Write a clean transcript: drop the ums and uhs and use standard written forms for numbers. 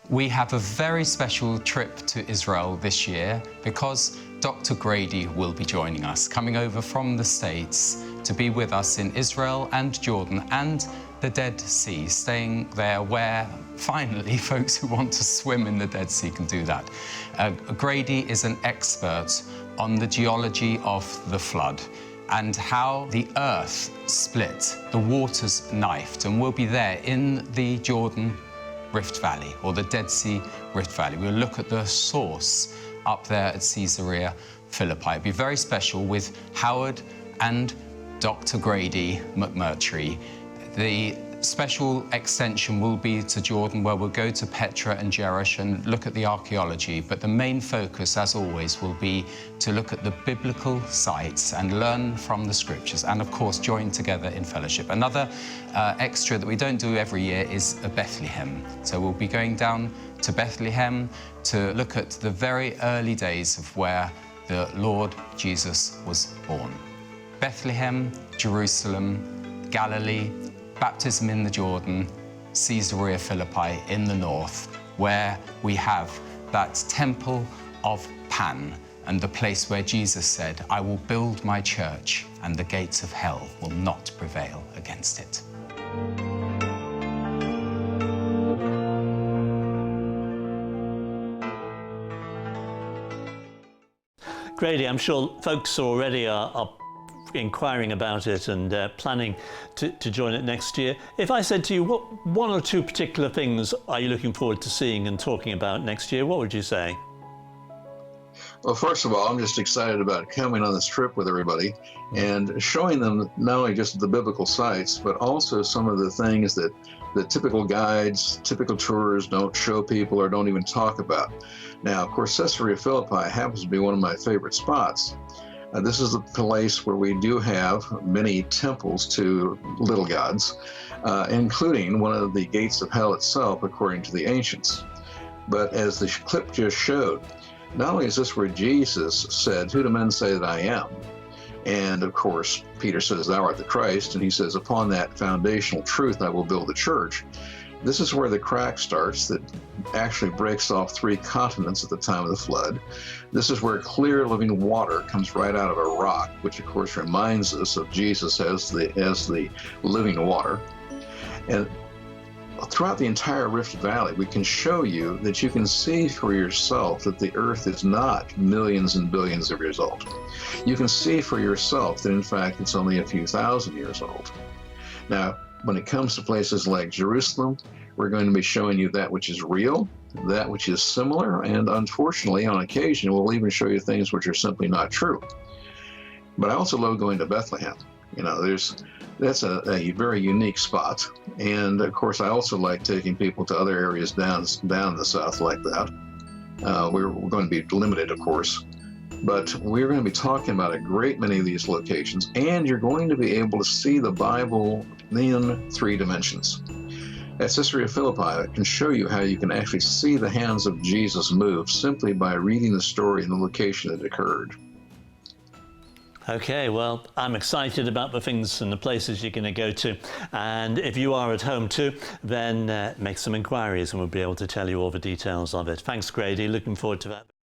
We have a very special trip to Israel this year because Dr. Grady will be joining us, coming over from the States to be with us in Israel and Jordan and the Dead Sea, staying there where finally folks who want to swim in the Dead Sea can do that. Grady is an expert on the geology of the flood and how the earth split, the waters knifed, and we'll be there in the Jordan Rift Valley, or the Dead Sea Rift Valley. We'll look at the source up there at Caesarea Philippi. It'll be very special with Howard and Dr. Grady McMurtry. The special extension will be to Jordan, where we'll go to Petra and Jerish and look at the archaeology, but the main focus, as always, will be to look at the biblical sites and learn from the scriptures, and of course join together in fellowship. Another extra that we don't do every year is Bethlehem. So we'll be going down to Bethlehem to look at the very early days of where the Lord Jesus was born. Bethlehem, Jerusalem, Galilee, baptism in the Jordan, Caesarea Philippi in the north, where we have that temple of Pan and the place where Jesus said, "I will build my church and the gates of hell will not prevail against it." Grady, I'm sure folks already are inquiring about it and planning to join it next year. If I said to you, what one or two particular things are you looking forward to seeing and talking about next year, what would you say? Well, first of all, I'm just excited about coming on this trip with everybody and showing them not only just the biblical sites, but also some of the things that the typical guides, typical tours don't show people or don't even talk about. Now, of course, Caesarea Philippi happens to be one of my favorite spots. This is the place where we do have many temples to little gods, including one of the gates of hell itself, according to the ancients. But as the clip just showed, not only is this where Jesus said, "Who do men say that I am?" And of course, Peter says, "Thou art the Christ," and he says, "Upon that foundational truth I will build the church." This is where the crack starts that actually breaks off 3 continents at the time of the flood. This is where clear living water comes right out of a rock, which of course reminds us of Jesus as the living water. And throughout the entire Rift Valley, we can show you that you can see for yourself that the earth is not millions and billions of years old. You can see for yourself that in fact it's only a few thousand years old. Now, when it comes to places like Jerusalem, we're going to be showing you that which is real, that which is similar, and unfortunately, on occasion, we'll even show you things which are simply not true. But I also love going to Bethlehem. You know, that's a very unique spot. And of course, I also like taking people to other areas down the south like that. We're going to be limited, of course. But we're going to be talking about a great many of these locations, and you're going to be able to see the Bible in 3 dimensions. At Caesarea Philippi, I can show you how you can actually see the hands of Jesus move simply by reading the story and the location that occurred. Okay, well, I'm excited about the things and the places you're going to go to. And if you are at home too, then make some inquiries and we'll be able to tell you all the details of it. Thanks, Grady. Looking forward to that.